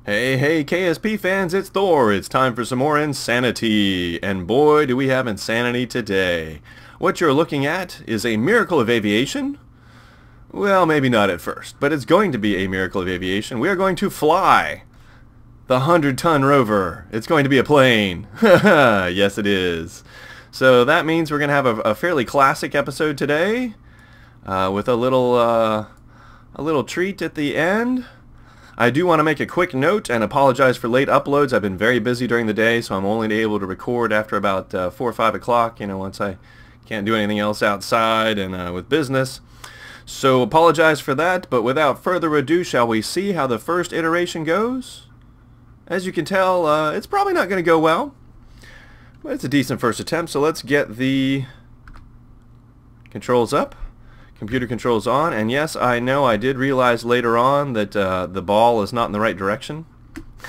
Hey, hey, KSP fans, it's Thor. It's time for some more insanity. And boy, do we have insanity today. What you're looking at is a miracle of aviation. Well, maybe not at first, but it's going to be a miracle of aviation. We are going to fly the 100-ton Rover. It's going to be a plane. Yes, it is. So that means we're going to have a fairly classic episode today with a little treat at the end. I do want to make a quick note and apologize for late uploads. I've been very busy during the day, so I'm only able to record after about 4 or 5 o'clock, once I can't do anything else outside and with business. So apologize for that, but without further ado, shall we see how the first iteration goes? As you can tell, it's probably not going to go well, but it's a decent first attempt, so let's get the controls up. Computer controls on, and yes, I know I did realize later on that the ball is not in the right direction.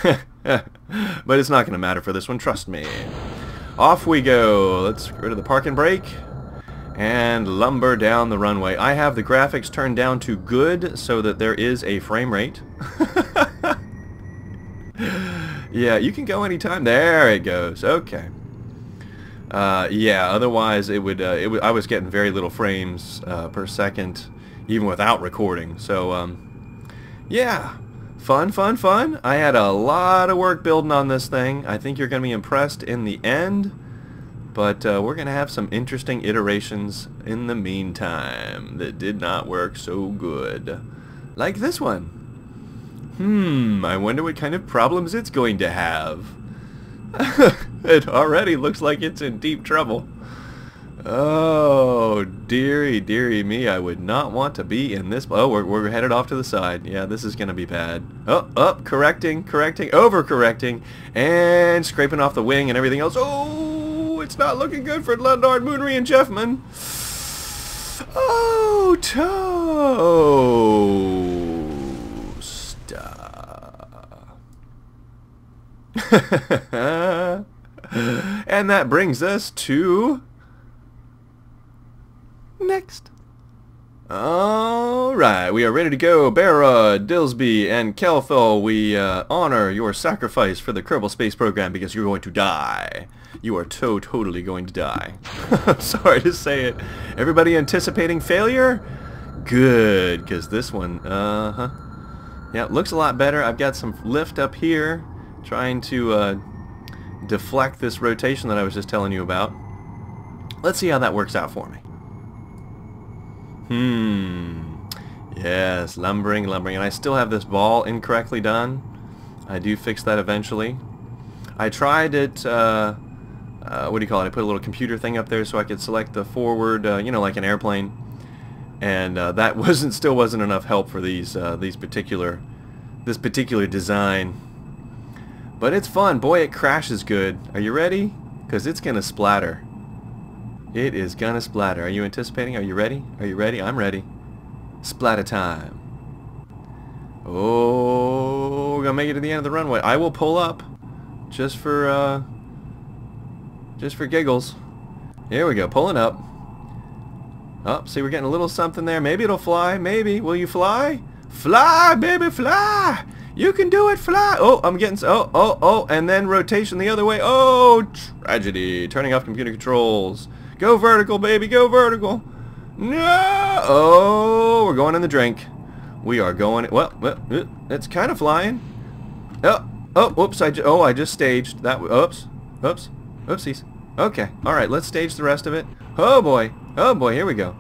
But it's not going to matter for this one, trust me. Off we go. Let's get rid of the park and brake and lumber down the runway. I have the graphics turned down to good so that there is a frame rate. Yeah, you can go anytime. There it goes. Okay. Yeah, otherwise it would I was getting very little frames per second even without recording. So yeah, fun. I had a lot of work building on this thing. I think you're going to be impressed in the end, but we're going to have some interesting iterations in the meantime that did not work so good. Like this one. I wonder what kind of problems it's going to have. It already looks like it's in deep trouble. Oh, dearie me, I would not want to be in this. Oh, we're headed off to the side. Yeah, this is going to be bad. Oh, correcting, overcorrecting, and scraping off the wing and everything else. Oh, it's not looking good for Lundard, Moonry, and Jeffman. Oh, And that brings us to next. Alright, we are ready to go. Barra, Dilsby, and Kelthal, we honor your sacrifice for the Kerbal space program because you're going to die. You are totally going to die. I'm sorry to say it. Everybody anticipating failure? Good, because this one, yeah, looks a lot better. I've got some lift up here trying to deflect this rotation that I was just telling you about. Let's see how that works out for me. Yes, lumbering, and I still have this ball incorrectly done. I do fix that eventually. I tried it, what do you call it? I put a little computer thing up there so I could select the forward, like an airplane, and that still wasn't enough help for this particular design. But it's fun. Boy, it crashes good. Are you ready? Because it's going to splatter. It is going to splatter. Are you anticipating? Are you ready? Are you ready? I'm ready. Splatter time. Oh, we're going to make it to the end of the runway. I will pull up just for giggles. Here we go. Pulling up. Oh, see, we're getting a little something there. Maybe it'll fly. Maybe. Will you fly? Fly, baby, fly! You can do it, fly! Oh, I'm getting... Oh, and then rotation the other way. Oh, tragedy. Turning off computer controls. Go vertical, baby, go vertical. No! Oh, we're going in the drink. We are going... Well, it's kind of flying. Oh, whoops, I just staged. That... Oopsies. Okay, alright, let's stage the rest of it. Oh, boy, here we go.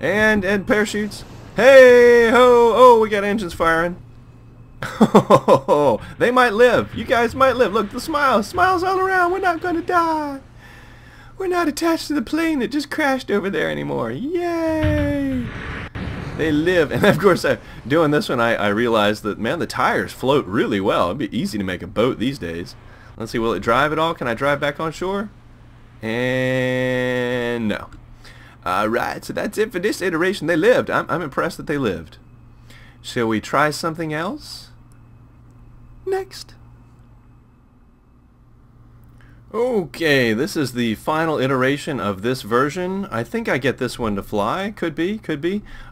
And parachutes. Hey, ho, oh, we got engines firing. They might live. You guys might live. Look, the smiles all around. We're not going to die. We're not attached to the plane that just crashed over there anymore. Yay! They live. And of course, doing this one, I realized that, man, the tires float really well. It'd be easy to make a boat these days. Let's see, will it drive at all? Can I drive back on shore? And no. Alright, so that's it for this iteration. They lived. I'm impressed that they lived. Shall we try something else? Next. Okay, this is the final iteration of this version. I think I get this one to fly. Could be.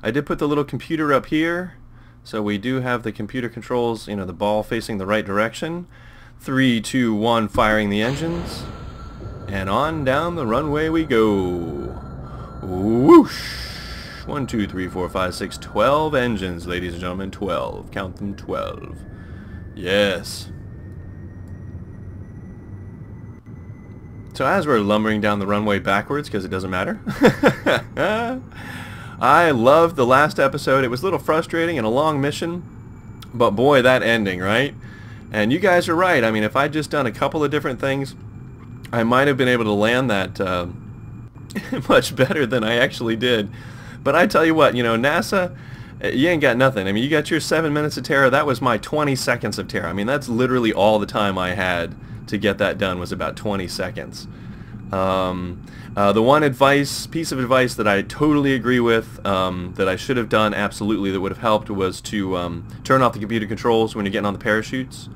I did put the little computer up here So we do have the computer controls, you know, the ball facing the right direction. 3, 2, 1, firing the engines. And on down the runway we go. Whoosh! 1, 2, 3, 4, 5, 6, 12 engines, ladies and gentlemen. 12. Count them, 12. Yes. So as we're lumbering down the runway backwards, because it doesn't matter. I loved the last episode. It was a little frustrating and a long mission. But boy, that ending, right? And you guys are right. I mean, if I'd just done a couple of different things, I might have been able to land that much better than I actually did. But I tell you what, you know, NASA, you ain't got nothing. I mean, you got your 7 minutes of terror. That was my 20 seconds of terror. I mean, that's literally all the time I had to get that done, was about 20 seconds. The one piece of advice that I totally agree with, that I should have done absolutely, that would have helped, was to turn off the computer controls when you're getting on the parachutes.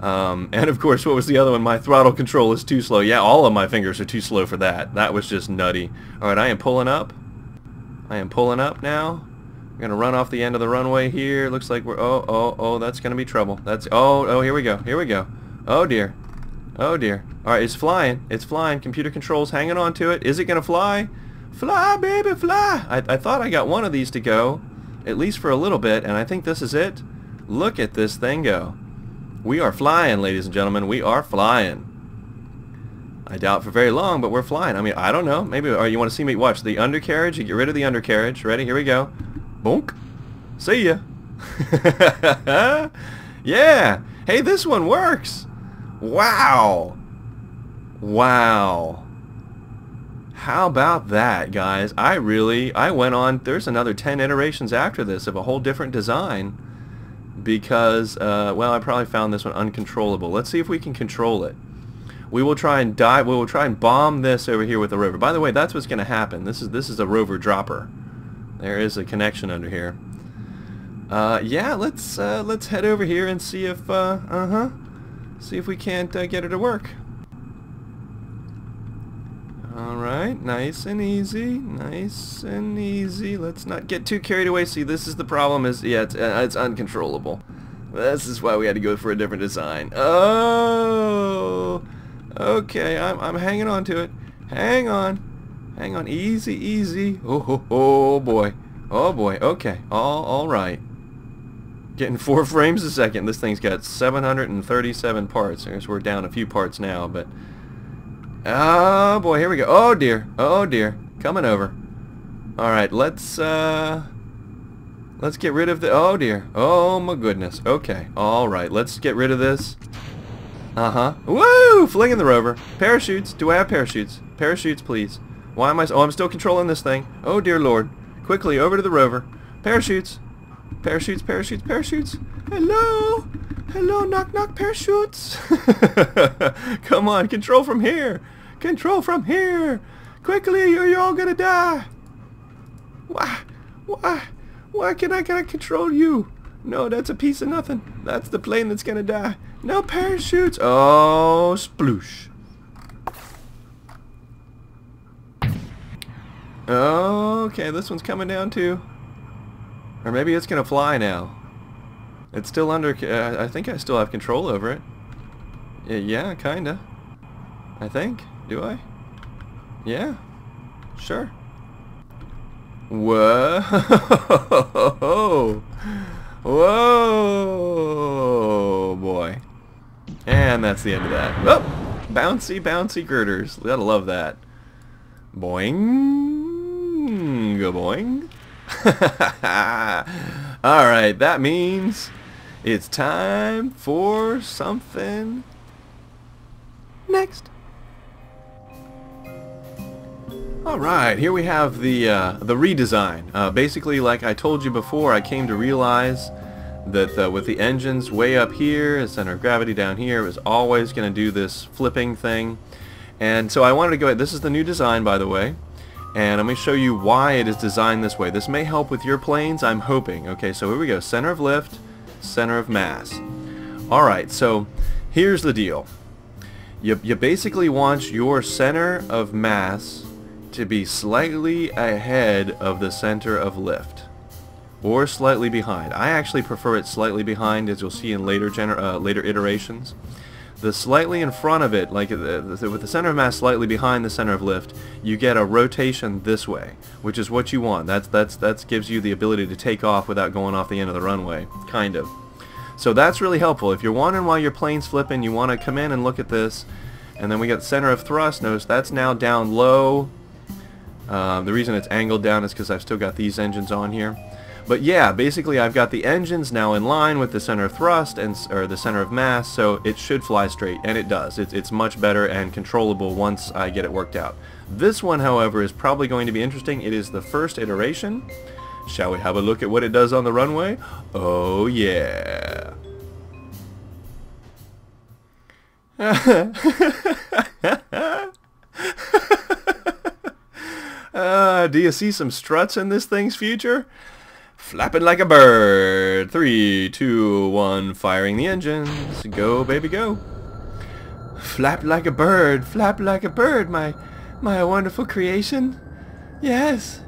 And of course, what was the other one? My throttle control is too slow. Yeah, all of my fingers are too slow for that. That was just nutty. Alright, I am pulling up. I am pulling up now. I'm going to run off the end of the runway here. Looks like we're... Oh, that's going to be trouble. That's... Oh, here we go. Here we go. Oh, dear. Oh, dear. Alright, it's flying. It's flying. Computer controls hanging on to it. Is it going to fly? Fly, baby, fly! I thought I got one of these to go, at least for a little bit, and I think this is it. Look at this thing go. We are flying, ladies and gentlemen. We are flying. I doubt for very long, but we're flying. I mean, I don't know. Maybe, or you want to see me watch the undercarriage? You get rid of the undercarriage. Ready? Here we go. Bonk. See ya. Yeah. Hey, this one works. Wow. Wow. How about that, guys? I went on, there's another 10 iterations after this of a whole different design. Because, well, I probably found this one uncontrollable. Let's see if we can control it. We will try and bomb this over here with the Rover. By the way, that's what's going to happen. This is a Rover dropper. There is a connection under here. Yeah, let's head over here and see if see if we can't get it to work. All right, nice and easy, nice and easy. Let's not get too carried away. See, this is the problem. It's uncontrollable. This is why we had to go for a different design. Oh, okay. I'm hanging on to it. Hang on. Easy, easy. Oh boy. Oh boy. Okay. All right. Getting 4 frames a second. This thing's got 737 parts. I guess we're down a few parts now, but. Oh boy, here we go. Oh dear. Oh dear. Coming over. Alright, let's get rid of the... Oh dear. Oh my goodness. Okay. Alright, let's get rid of this. Woo! Flinging the Rover. Parachutes. Do I have parachutes? Parachutes, please. Why am I... Oh, I'm still controlling this thing. Oh dear Lord. Quickly, over to the Rover. Parachutes. Parachutes, parachutes, parachutes. Hello? Hello, knock knock, parachutes. Come on, control from here. Control from here. Quickly, or you're all gonna die. Why can I control you? No, that's a piece of nothing. That's the plane that's gonna die. No parachutes. Oh, sploosh. Okay, this one's coming down too. Or maybe it's gonna fly now. It's still under... I think I still have control over it. Yeah, kinda. I think. Do I? Yeah. Sure. Whoa! Whoa, boy. And that's the end of that. Oh! Bouncy, bouncy girders. Gotta love that. Boing. Go boing. Alright, that means it's time for something next. Alright, here we have the redesign. Basically, like I told you before, I came to realize that with the engines way up here, the center of gravity down here, it was always going to do this flipping thing. And so I wanted to go ahead. This is the new design, by the way. And I'm going to show you why it is designed this way. This may help with your planes, I'm hoping. Okay, so here we go. Center of lift, center of mass. Alright, so here's the deal. You basically want your center of mass to be slightly ahead of the center of lift. or slightly behind. I actually prefer it slightly behind, as you'll see in later later iterations. The slightly in front of it, like with the center of mass slightly behind the center of lift, you get a rotation this way, which is what you want. That gives you the ability to take off without going off the end of the runway, kind of. So that's really helpful. If you're wondering why your plane's flipping, you want to come in and look at this. And then we got the center of thrust. Notice that's now down low. The reason it's angled down is because I've still got these engines on here. But yeah, basically I've got the engines now in line with the center of thrust or the center of mass, so it should fly straight, and it does. It's much better and controllable once I get it worked out. This one, however, is probably going to be interesting. It is the first iteration. Shall we have a look at what it does on the runway? Oh yeah. Do you see some struts in this thing's future? Flapping like a bird. 3, 2, 1, firing the engines. Go, baby, go. Flap like a bird, my wonderful creation. Yes.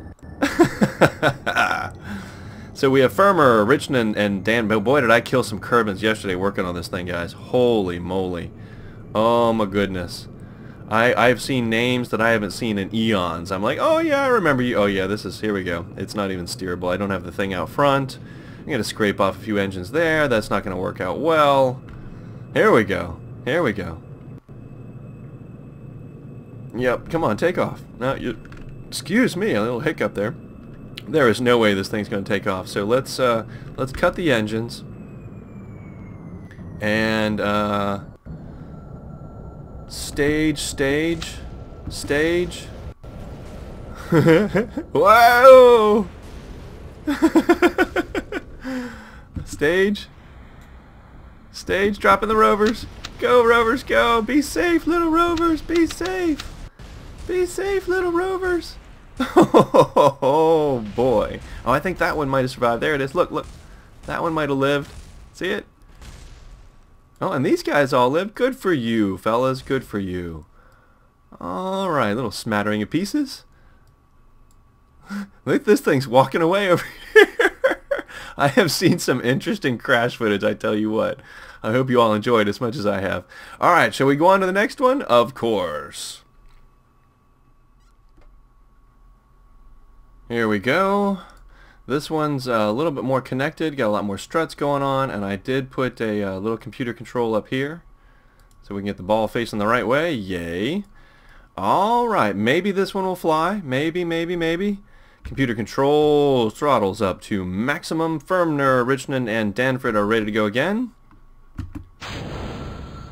So we have Firmer, Richmond, and Dan. Boy, did I kill some Kerbals yesterday working on this thing, guys. Holy moly. Oh my goodness. I've seen names that I haven't seen in eons. I'm like, oh yeah, I remember you. Oh yeah, here we go. It's not even steerable. I don't have the thing out front. I'm going to scrape off a few engines there. That's not going to work out well. Here we go. Here we go. Yep, come on, take off. Now, excuse me, a little hiccup there. There is no way this thing's going to take off. So let's cut the engines. And, stage. Whoa! Stage, dropping the rovers. Go, rovers, go. Be safe, little rovers. Be safe. Be safe, little rovers. Oh, boy. Oh, I think that one might have survived. There it is. Look. That one might have lived. See it? Oh, and these guys all lived. Good for you, fellas. Good for you. Alright, little smattering of pieces. Look, this thing's walking away over here. I have seen some interesting crash footage, I tell you what. I hope you all enjoyed as much as I have. Alright, shall we go on to the next one? Of course. Here we go. This one's a little bit more connected, got a lot more struts going on, and I did put a little computer control up here so we can get the ball facing the right way. Yay. Alright, maybe this one will fly. Maybe. Computer control, throttles up to maximum. Firmner, Richmond, and Danford are ready to go again.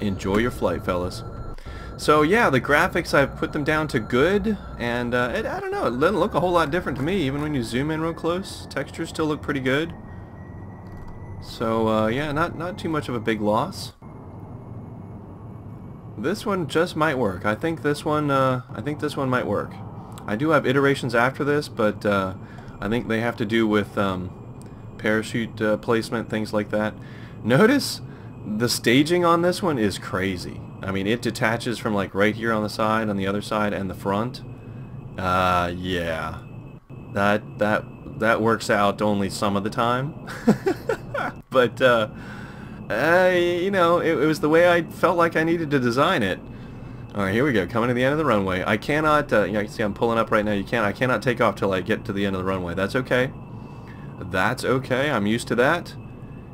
Enjoy your flight, fellas. So yeah, the graphics, I've put them down to good, and I don't know, it doesn't look a whole lot different to me, even when you zoom in real close. Textures still look pretty good. So yeah, not too much of a big loss. This one just might work. I think this one might work. I do have iterations after this, but I think they have to do with parachute placement, things like that. Notice the staging on this one is crazy. I mean, it detaches from like right here on the side, on the other side, and the front. Yeah, that works out only some of the time. But you know, it was the way I felt like I needed to design it. All right, here we go, coming to the end of the runway. I cannot, you know, you can see I'm pulling up right now. I cannot take off till I get to the end of the runway. That's okay. That's okay. I'm used to that.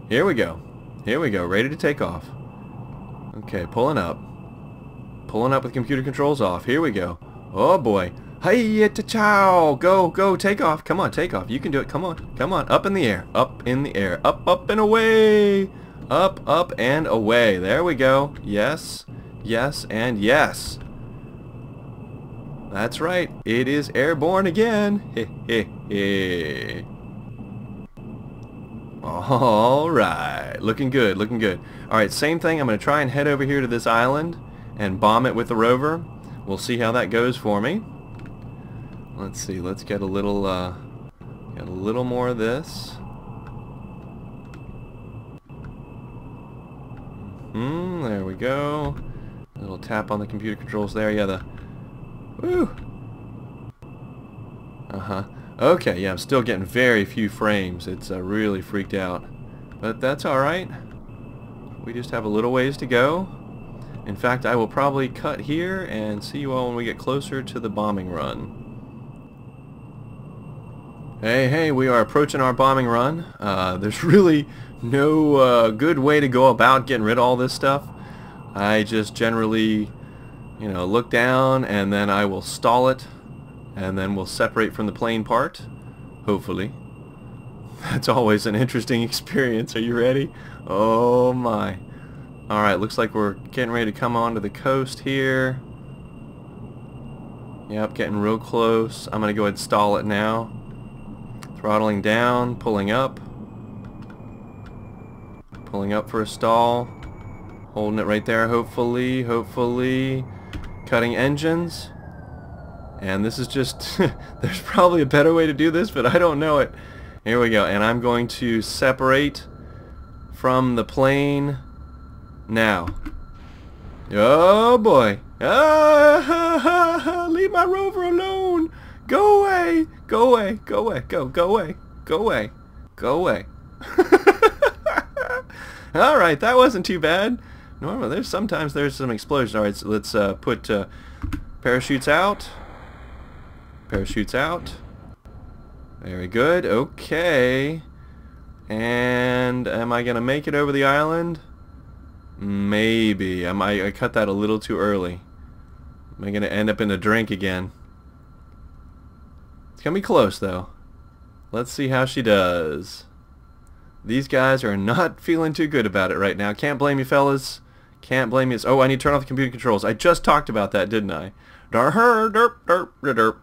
Here we go. Here we go. Ready to take off. Okay, pulling up. Pulling up with computer controls off. Here we go. Oh boy. Hi-ya-ta-chow! Go, take off. Come on, take off. You can do it. Come on. Up in the air. Up in the air. Up and away. Up and away. There we go. Yes, and yes. That's right. It is airborne again. Alright. Looking good. Alright, same thing. I'm going to try and head over here to this island and bomb it with the rover. We'll see how that goes for me. Let's see. Let's get a little more of this. There we go. A little tap on the computer controls there. Yeah, woo! Okay, yeah, I'm still getting very few frames. It's really freaked out. But that's alright. We just have a little ways to go. In fact, I will probably cut here and see you all when we get closer to the bombing run. Hey, we are approaching our bombing run. There's really no good way to go about getting rid of all this stuff. I just generally, you know, look down and then I will stall it and then we'll separate from the plane part, hopefully. That's always an interesting experience. Are you ready? Oh my. Alright, looks like we're getting ready to come onto the coast here. Yep, getting real close. I'm going to go ahead and stall it now. Throttling down, pulling up. Pulling up for a stall. Holding it right there, hopefully. Cutting engines. And this is just... there's probably a better way to do this, but I don't know it. Here we go. And I'm going to separate from the plane now. Oh boy. Leave my rover alone. Go away. Go away. Go away. Go away. Go away. Go away. Alright, that wasn't too bad. Normally, sometimes there's some explosions. Alright, so let's put parachutes out. Parachutes out. Very good. Okay. And am I going to make it over the island? Maybe. I cut that a little too early. Am I going to end up in a drink again? It's going to be close, though. Let's see how she does. These guys are not feeling too good about it right now. Can't blame you, fellas. Can't blame you. Oh, I need to turn off the computer controls. I just talked about that, didn't I? Derp, derp, derp.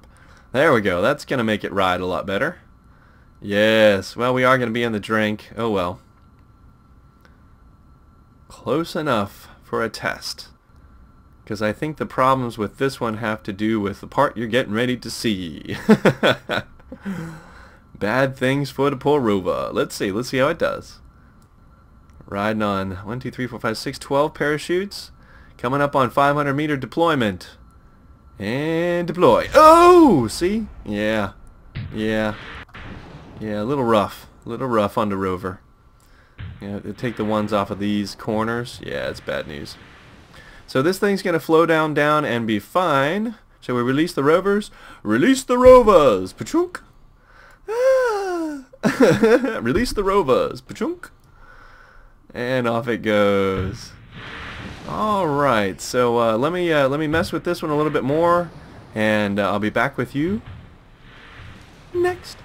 There we go. That's going to make it ride a lot better. Yes. Well, we are going to be in the drink. Oh, well. Close enough for a test. Because I think the problems with this one have to do with the part you're getting ready to see. Bad things for the poor Rover. Let's see how it does. Riding on 1, 2, 3, 4, 5, 6, 12 parachutes. Coming up on 500-meter deployment. And deploy. Oh! See? Yeah. Yeah, a little rough. A little rough on the Rover. Yeah, take the ones off of these corners. Yeah, it's bad news. So this thing's going to flow down and be fine. Shall we release the rovers? Release the rovers! Pachunk! Ah. Release the rovers! Pachunk! And off it goes. Alright, so let me mess with this one a little bit more, and I'll be back with you next.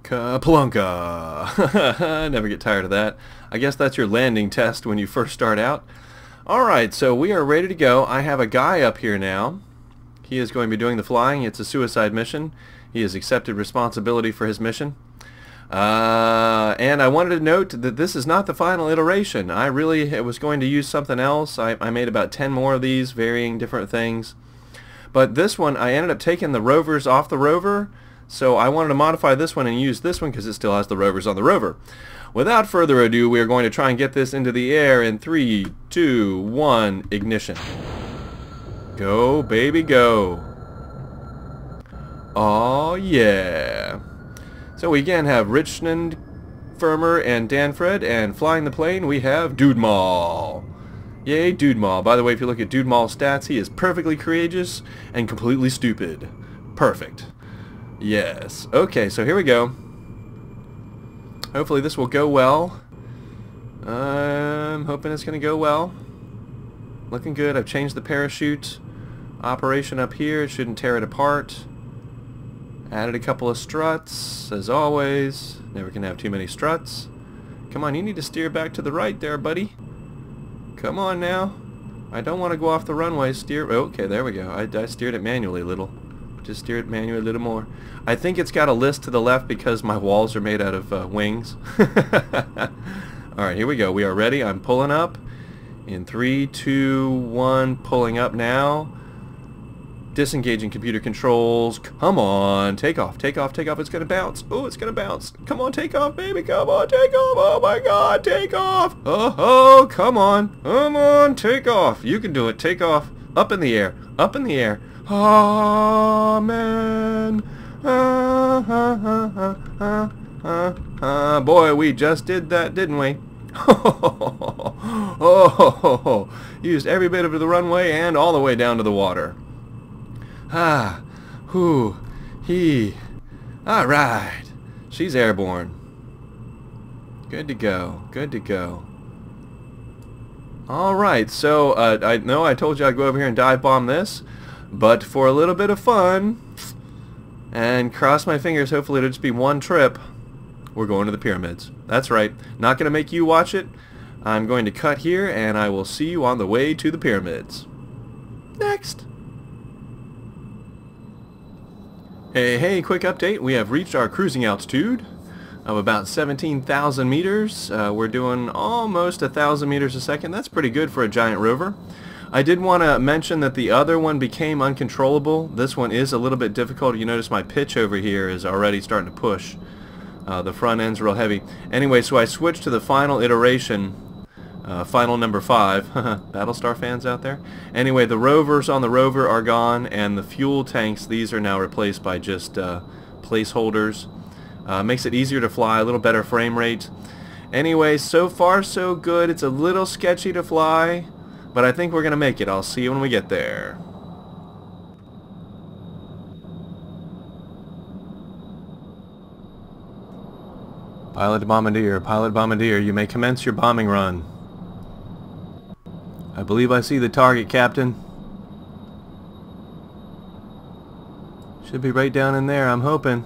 Kapalunka. Never get tired of that. I guess that's your landing test when you first start out. Alright, so we are ready to go. I have a guy up here now. He is going to be doing the flying. It's a suicide mission. He has accepted responsibility for his mission. And I wanted to note that this is not the final iteration. I really was going to use something else. I made about 10 more of these, varying different things. But this one, I ended up taking the rovers off the Rover. So I wanted to modify this one and use this one because it still has the rovers on the Rover. Without further ado, we are going to try and get this into the air in 3, 2, 1, ignition. Go, baby, go. Oh yeah. So we again have Richmond, Firmer, and Danfred, and flying the plane we have Dudemal. Yay, Dudemal. By the way, if you look at Dudemal's stats, he is perfectly courageous and completely stupid. Perfect. Yes. Okay, so here we go. Hopefully this will go well. I'm hoping it's going to go well. Looking good. I've changed the parachute operation up here. It shouldn't tear it apart. Added a couple of struts, as always. Never can have too many struts. Come on, you need to steer back to the right there, buddy. Come on now. I don't want to go off the runway. Steer. Okay, there we go. I steered it manually a little. Just steer it manually a little more. I think it's got a list to the left because my walls are made out of wings. Alright, here we go. We are ready. I'm pulling up. In 3, 2, 1, pulling up now. Disengaging computer controls. Come on, take off, take off, take off. It's gonna bounce. Oh, it's gonna bounce. Come on, take off, baby. Come on, take off. Oh my God, take off. Oh, come on, take off. You can do it. Take off. Up in the air, up in the air. Amen. Boy, we just did that, didn't we? Oh, used every bit of the runway and all the way down to the water. Ah, whoo, he. All right, she's airborne. Good to go, good to go. All right, so I know I told you I'd go over here and dive bomb this, but for a little bit of fun, and cross my fingers, hopefully it'll just be one trip, we're going to the pyramids. That's right, not going to make you watch it. I'm going to cut here, and I will see you on the way to the pyramids. Next. Hey, quick update. We have reached our cruising altitude of about 17,000 meters. We're doing almost 1,000 meters a second. That's pretty good for a giant rover. I did want to mention that the other one became uncontrollable. This one is a little bit difficult. You notice my pitch over here is already starting to push. The front end's real heavy. Anyway, so I switched to the final iteration. Final number 5. Battlestar fans out there? Anyway, the rovers on the rover are gone, and the fuel tanks, these are now replaced by just placeholders. Makes it easier to fly, a little better frame rate. Anyway, so far so good. It's a little sketchy to fly, but I think we're going to make it. I'll see you when we get there. Pilot Bombardier, you may commence your bombing run. I believe I see the target, Captain. Should be right down in there, I'm hoping.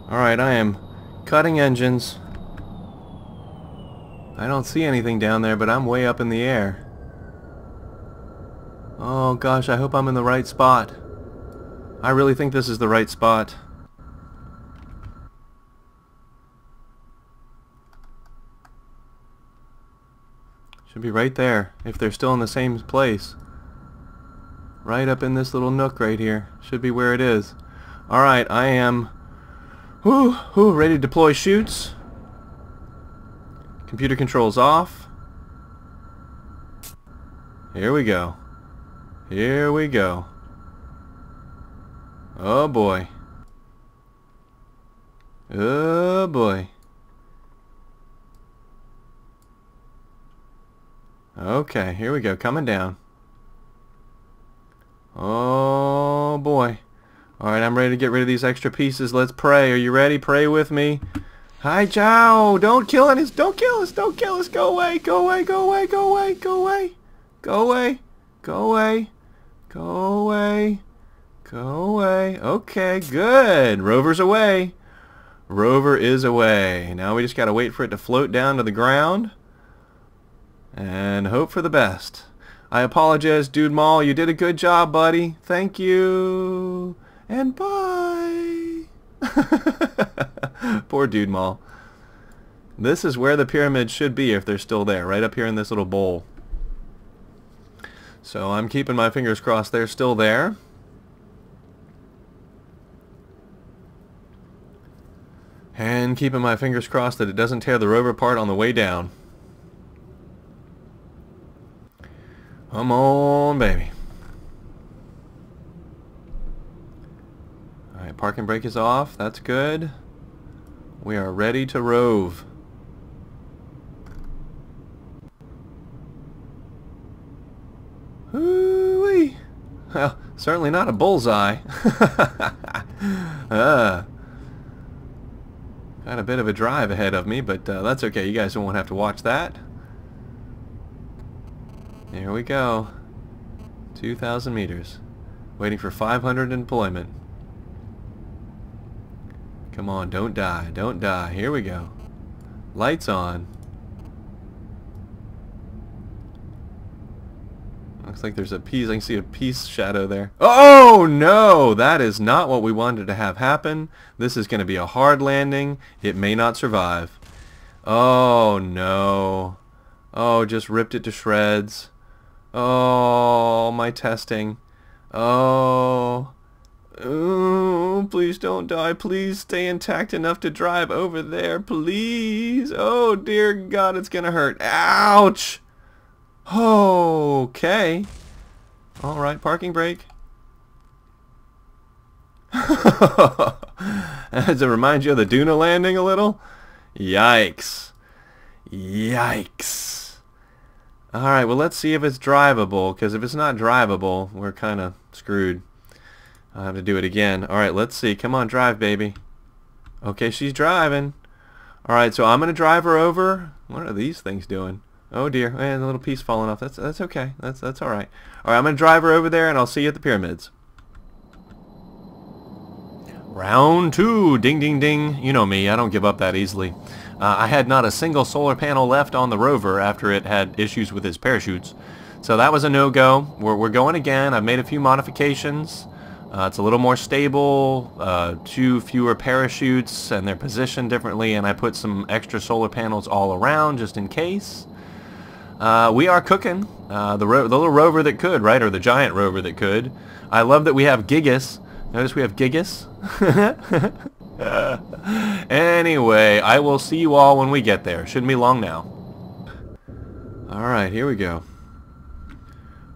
Alright, I am cutting engines. I don't see anything down there, but I'm way up in the air. Oh gosh, I hope I'm in the right spot. I really think this is the right spot. Should be right there, if they're still in the same place. Right up in this little nook right here. Should be where it is. Alright, I am ready to deploy chutes. Computer controls off. Here we go. Here we go. Oh boy. Oh boy. Okay, here we go, coming down. Oh boy. Alright, I'm ready to get rid of these extra pieces. Let's pray. Are you ready? Pray with me. Hi, Jow! Don't kill us! Don't kill us! Don't kill us! Go away! Go away! Go away! Go away! Go away! Go away! Go away! Go away! Go away! Okay, good! Rover's away! Rover is away. Now we just gotta wait for it to float down to the ground and hope for the best. I apologize, Dude Mall. You did a good job, buddy. Thank you. And bye. Poor Dude Mall. This is where the pyramids should be if they're still there, right up here in this little bowl. So I'm keeping my fingers crossed they're still there. And keeping my fingers crossed that it doesn't tear the rover apart on the way down. Come on, baby. Alright, parking brake is off. That's good. We are ready to rove. Hoo-wee. Well, certainly not a bullseye. Got a bit of a drive ahead of me, but that's okay. You guys won't have to watch that. Here we go. 2,000 meters. Waiting for 500 in deployment. Come on, don't die. Don't die. Here we go. Lights on. Looks like there's a piece. I can see a piece shadow there. Oh no! That is not what we wanted to have happen. This is going to be a hard landing. It may not survive. Oh no. Oh, just ripped it to shreds. Oh, my testing. Oh. Ooh, please don't die. Please stay intact enough to drive over there. Please. Oh, dear God, it's gonna hurt. Ouch. Okay. All right, parking brake. Does it remind you of the Duna landing a little? Yikes. Yikes. Alright, well, let's see if it's drivable, because if it's not drivable, we're kind of screwed. I'll have to do it again. Alright, let's see. Come on, drive, baby. Okay, she's driving. Alright, so I'm going to drive her over. What are these things doing? Oh, dear. And a little piece falling off. That's okay. That's alright. Alright, I'm going to drive her over there, and I'll see you at the pyramids. Round 2. Ding, ding, ding. You know me. I don't give up that easily. I had not a single solar panel left on the Rover after it had issues with its parachutes. So that was a no-go. We're going again. I've made a few modifications. It's a little more stable, 2 fewer parachutes, and they're positioned differently, and I put some extra solar panels all around just in case. We are cooking. The little rover that could, right? Or the giant rover that could. I love that we have Gigas. Notice we have Gigas. Anyway, I will see you all when we get there. Shouldn't be long now. Alright, here we go.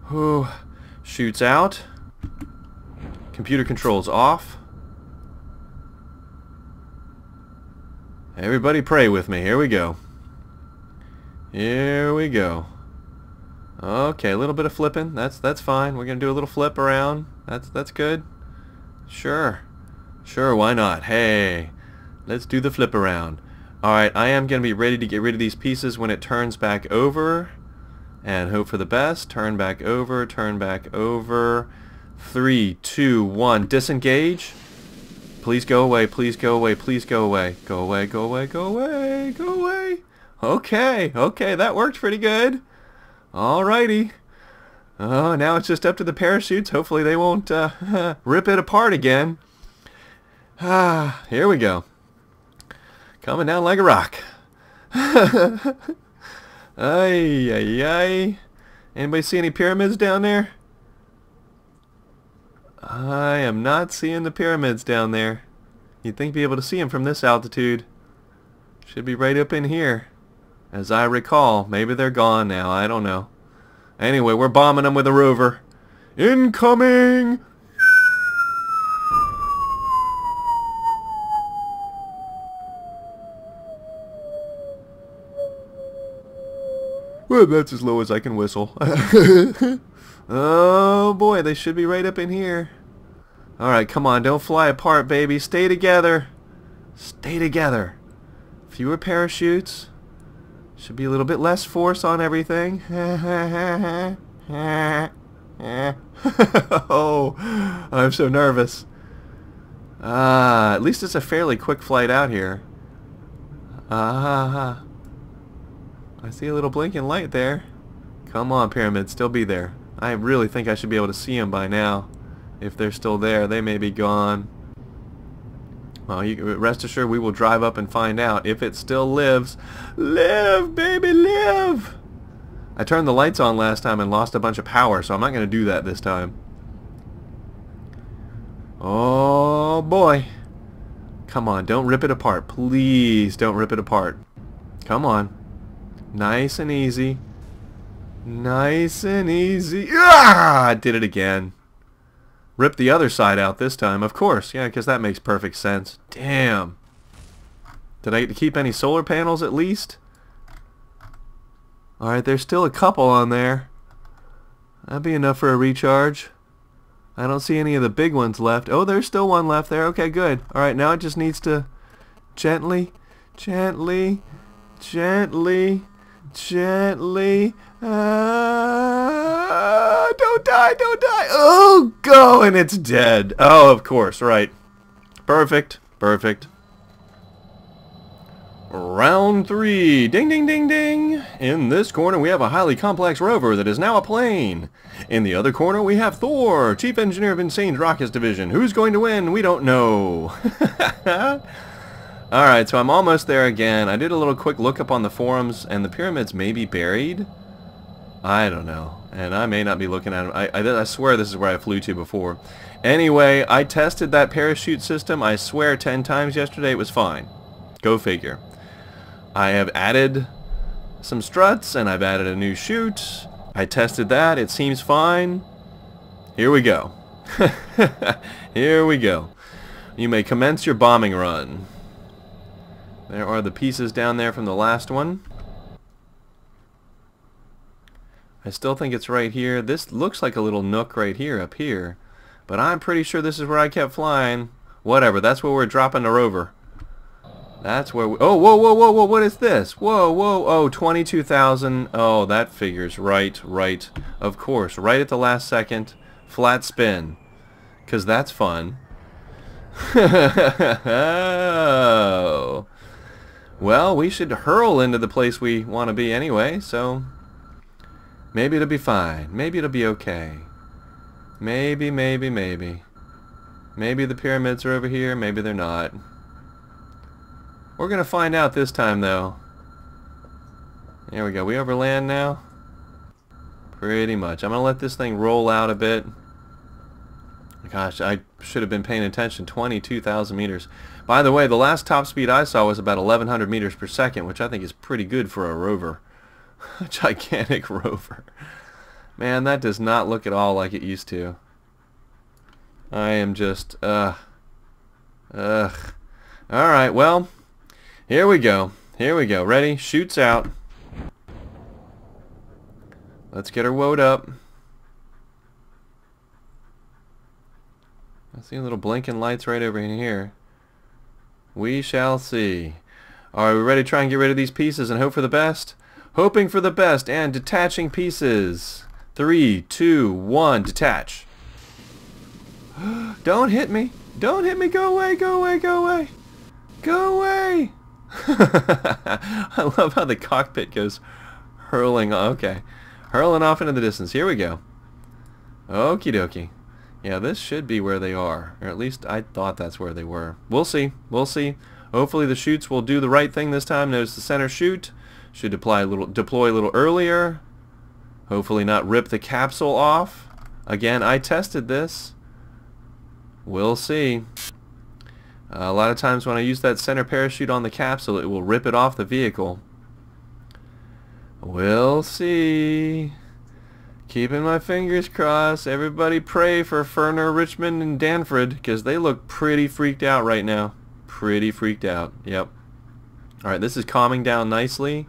Whew. Shoots out. Computer controls off. Everybody pray with me. Here we go. Here we go. Okay, a little bit of flipping. That's fine. We're gonna do a little flip around. That's good. Sure. Sure, why not? Hey, let's do the flip around. Alright, I am going to be ready to get rid of these pieces when it turns back over. And hope for the best. Turn back over, turn back over. 3, 2, 1, disengage. Please go away, please go away, please go away. Go away, go away, go away, go away. Okay, okay, that worked pretty good. Alrighty. Oh, now it's just up to the parachutes. Hopefully they won't rip it apart again. Ah, here we go. Coming down like a rock. Ay, ay, ay. Anybody see any pyramids down there? I am not seeing the pyramids down there. You'd think be able to see them from this altitude. Should be right up in here. As I recall, maybe they're gone now. I don't know. Anyway, we're bombing them with a rover. Incoming! Well, that's as low as I can whistle. Oh boy, they should be right up in here. Alright, come on, don't fly apart, baby. Stay together. Stay together. Fewer parachutes. Should be a little bit less force on everything. Oh, I'm so nervous. At least it's a fairly quick flight out here. I see a little blinking light there. Come on, pyramid, still be there. I really think I should be able to see them by now. If they're still there, they may be gone. Well, rest assured we will drive up and find out if it still lives. Live, baby, live! I turned the lights on last time and lost a bunch of power, so I'm not going to do that this time. Oh, boy. Come on, don't rip it apart. Please don't rip it apart. Come on. Nice and easy. Nice and easy. Ah! I did it again. Rip the other side out this time, of course. Yeah, because that makes perfect sense. Damn. Did I get to keep any solar panels at least? Alright, there's still a couple on there. That'd be enough for a recharge. I don't see any of the big ones left. Oh, there's still one left there. Okay, good. Alright, now it just needs to gently, gently, gently, gently. Don't die, don't die. Oh, go, and it's dead. Oh, of course, right. Perfect, perfect. Round 3. Ding, ding, ding, ding. In this corner, we have a highly complex rover that is now a plane. In the other corner, we have Thor, Chief Engineer of Insane's Rockets Division. Who's going to win? We don't know. Alright, so I'm almost there again. I did a little quick look up on the forums, and the pyramids may be buried. I don't know. And I may not be looking at them. I swear this is where I flew to before. Anyway, I tested that parachute system, I swear 10 times yesterday. It was fine. Go figure. I have added some struts, and I've added a new chute. I tested that. It seems fine. Here we go. Here we go. You may commence your bombing run. There are the pieces down there from the last one. I still think it's right here. This looks like a little nook right here, up here. But I'm pretty sure this is where I kept flying. Whatever, that's where we're dropping the Rover. That's where we... Oh, whoa, whoa, whoa, whoa, what is this? Whoa, whoa, oh, 22,000. Oh, that figures. Right. Of course, right at the last second. Flat spin. Because that's fun. Oh. Well, we should hurl into the place we want to be anyway, so... Maybe it'll be fine. Maybe it'll be okay. Maybe. Maybe the pyramids are over here. Maybe they're not. We're going to find out this time, though. There we go. We over land now? Pretty much. I'm going to let this thing roll out a bit. Gosh, I should have been paying attention. 22,000 meters. By the way, the last top speed I saw was about 1,100 meters per second, which I think is pretty good for a rover. A gigantic Rover. Man, that does not look at all like it used to. I am just, Alright, well, here we go. Here we go. Ready? Shoots out. Let's get her woed up. I see little blinking lights right over in here. We shall see. Are we ready to try and get rid of these pieces and hope for the best? Hoping for the best and detaching pieces. 3, 2, 1, detach. Don't hit me. Don't hit me. Go away, go away, go away. Go away. I love how the cockpit goes hurling. Okay. Hurling off into the distance. Here we go. Okie dokie. Yeah, this should be where they are. Or at least I thought that's where they were. We'll see. We'll see. Hopefully the chutes will do the right thing this time. Notice the center chute. Should deploy a little earlier. Hopefully not rip the capsule off. Again, I tested this. We'll see. A lot of times when I use that center parachute on the capsule, it will rip it off the vehicle. We'll see. Keeping my fingers crossed. Everybody pray for Ferner, Richmond, and Danford, because they look pretty freaked out right now. Pretty freaked out. Yep. Alright, this is calming down nicely.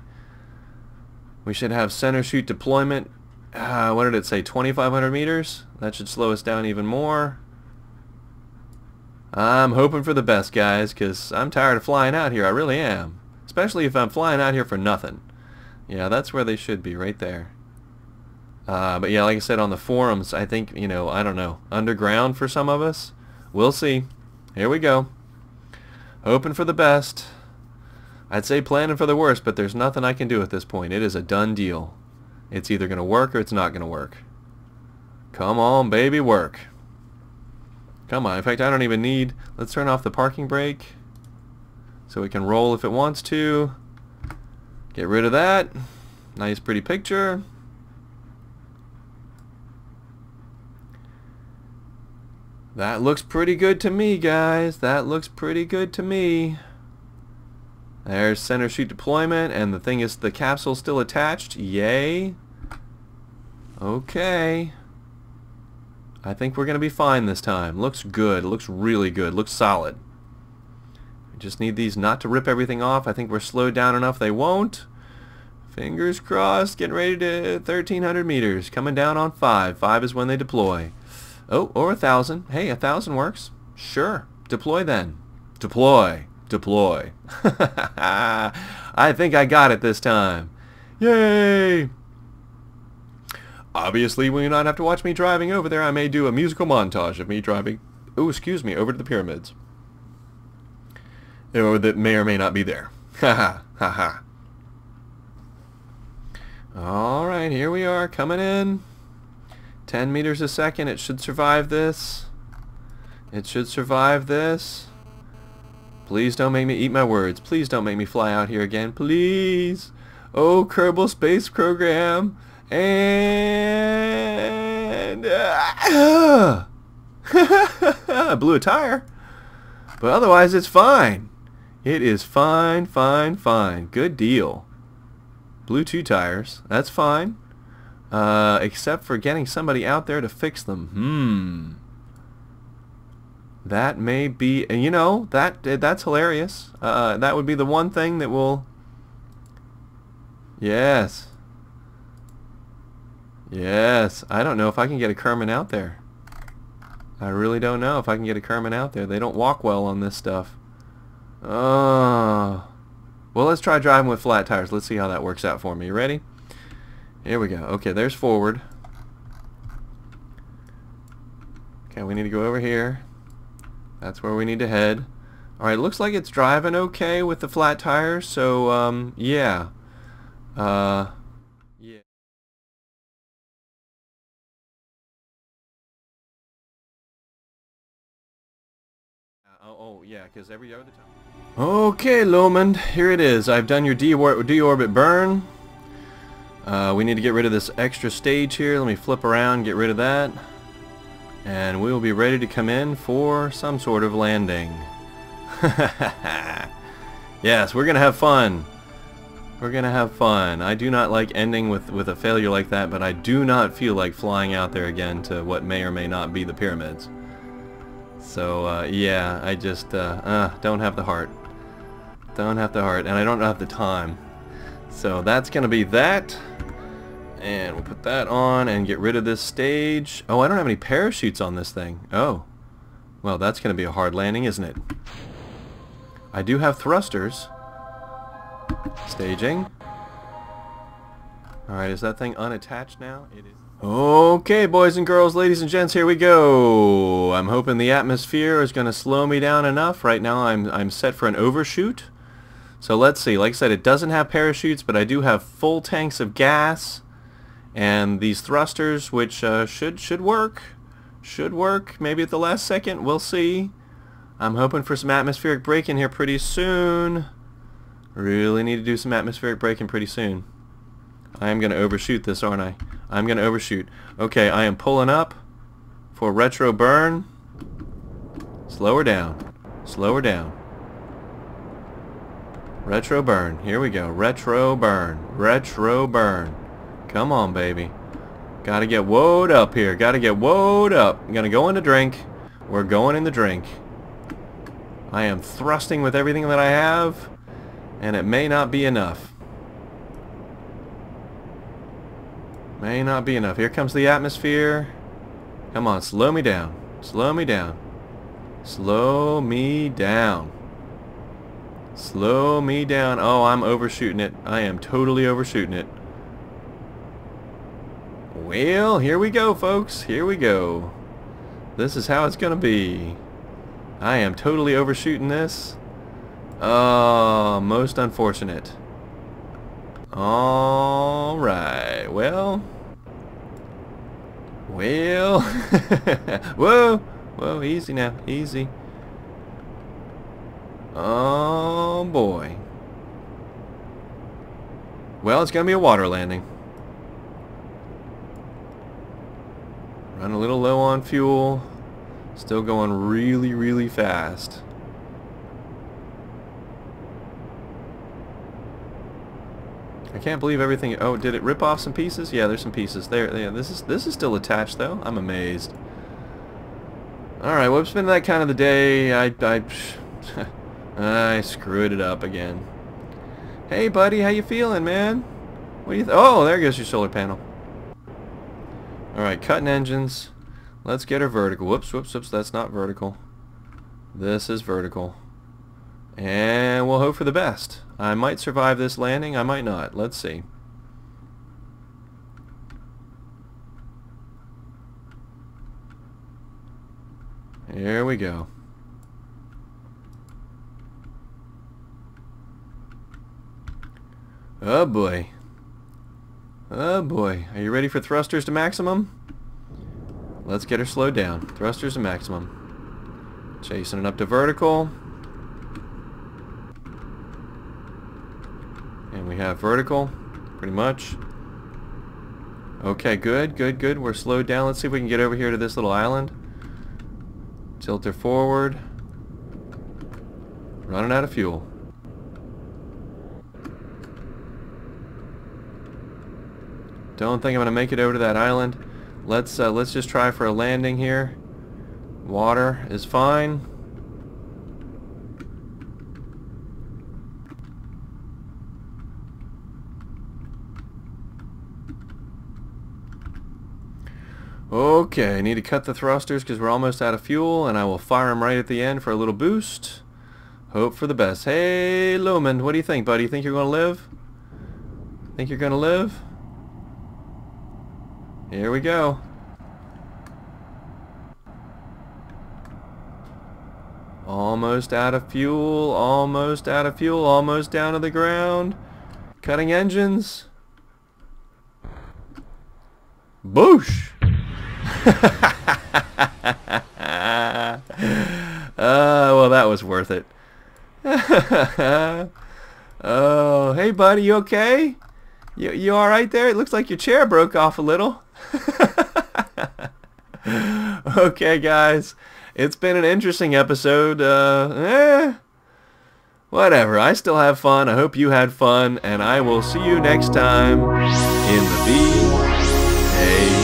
We should have center chute deployment. What did it say? 2,500 meters? That should slow us down even more. I'm hoping for the best, guys, because I'm tired of flying out here. I really am. Especially if I'm flying out here for nothing. Yeah, that's where they should be, right there. But yeah, like I said on the forums, I think, you know, I don't know, underground for some of us. We'll see. Here we go. Hoping for the best. I'd say planning for the worst, but there's nothing I can do at this point. It is a done deal. It's either going to work or it's not going to work. Come on, baby, work. Come on. In fact, I don't even need... Let's turn off the parking brake so it can roll if it wants to. Get rid of that. Nice, pretty picture. That looks pretty good to me, guys. That looks pretty good to me. There's center chute deployment, and the thing is, the capsule's still attached. Yay. Okay. I think we're going to be fine this time. Looks good. Looks really good. Looks solid. We just need these not to rip everything off. I think we're slowed down enough they won't. Fingers crossed. Getting ready to 1,300 meters. Coming down on 5. 5 is when they deploy. Oh, or 1,000. Hey, 1,000 works. Sure. Deploy then. Deploy. Deploy. I think I got it this time. Yay! Obviously, we will not have to watch me driving over there. I may do a musical montage of me driving, oh, excuse me, over to the pyramids. Or that may or may not be there. Ha ha. Alright, here we are, coming in. 10 meters a second. It should survive this. It should survive this. Please don't make me eat my words. Please don't make me fly out here again. Please. Oh, Kerbal Space Program. And I blew a tire. But otherwise it's fine. It is fine, fine, fine. Good deal. Blew 2 tires. That's fine. Except for getting somebody out there to fix them. That may be, you know, that's hilarious. That would be the one thing that will... Yes. Yes. I don't know if I can get a Kerman out there. I really don't know if I can get a Kerman out there. They don't walk well on this stuff. Oh. Well, let's try driving with flat tires. Let's see how that works out for me. You ready? Here we go. Okay, there's forward. Okay, we need to go over here. That's where we need to head. Alright, looks like it's driving okay with the flat tires, so, yeah. Yeah. Oh, yeah, because every other time. Okay, Lomond, here it is. I've done your deorbit burn. We need to get rid of this extra stage here. Let me flip around, get rid of that. And we will be ready to come in for some sort of landing. Yes, we're going to have fun. We're going to have fun. I do not like ending with a failure like that, but I do not feel like flying out there again to what may or may not be the pyramids. So, yeah, I just don't have the heart. Don't have the heart, and I don't have the time. So that's going to be that. And we'll put that on and get rid of this stage. Oh, I don't have any parachutes on this thing. Oh. Well, that's going to be a hard landing, isn't it? I do have thrusters. Staging. Alright, is that thing unattached now? It is. Okay, boys and girls, ladies and gents, here we go. I'm hoping the atmosphere is going to slow me down enough. Right now I'm set for an overshoot. So let's see. Like I said, it doesn't have parachutes, but I do have full tanks of gas. And these thrusters, which should work. Should work. Maybe at the last second. We'll see. I'm hoping for some atmospheric braking here pretty soon. Really need to do some atmospheric braking pretty soon. I am going to overshoot this, aren't I? I'm going to overshoot. Okay, I am pulling up for retro burn. Slow her down. Slow her down. Retro burn. Here we go. Retro burn. Retro burn. Come on, baby. Gotta get woed up here. Gotta get woed up. I'm gonna go in the drink. We're going in the drink. I am thrusting with everything that I have, and it may not be enough. May not be enough. Here comes the atmosphere. Come on, slow me down. Slow me down. Slow me down. Slow me down. Oh, I'm overshooting it. I am totally overshooting it. Well, here we go, folks. Here we go. This is how it's gonna be. I am totally overshooting this. Oh, most unfortunate. Alright, well. Whoa, whoa, easy now, easy. Oh boy. Well, it's gonna be a water landing. Run a little low on fuel. Still going really, really fast. I can't believe everything. Oh, did it rip off some pieces? Yeah, there's some pieces there. Yeah, this is still attached though. I'm amazed. All right, well, it's been that kind of the day. I screwed it up again. Hey, buddy, how you feeling, man? What do you? Oh, there goes your solar panel. All right, cutting engines. Let's get her vertical. Whoops, whoops, whoops. That's not vertical. This is vertical. And we'll hope for the best. I might survive this landing. I might not. Let's see. Here we go. Oh boy. Oh boy. Are you ready for thrusters to maximum? Let's get her slowed down. Thrusters to maximum. Chasing it up to vertical. And we have vertical, pretty much. Okay, good, good, good. We're slowed down. Let's see if we can get over here to this little island. Tilt her forward. Running out of fuel. Don't think I'm gonna make it over to that island. Let's just try for a landing here. Water is fine. Okay, I need to cut the thrusters because we're almost out of fuel, and I will fire them right at the end for a little boost. Hope for the best. Hey, Lumen, what do you think, buddy? You think you're going to live? Think you're going to live? Here we go. Almost out of fuel, almost out of fuel, almost down to the ground. Cutting engines. Boosh! Well, that was worth it. Oh, hey buddy, you okay? You all right there? It looks like your chair broke off a little. Okay, guys, it's been an interesting episode. Whatever. I still have fun. I hope you had fun, and I will see you next time in the V. Hey.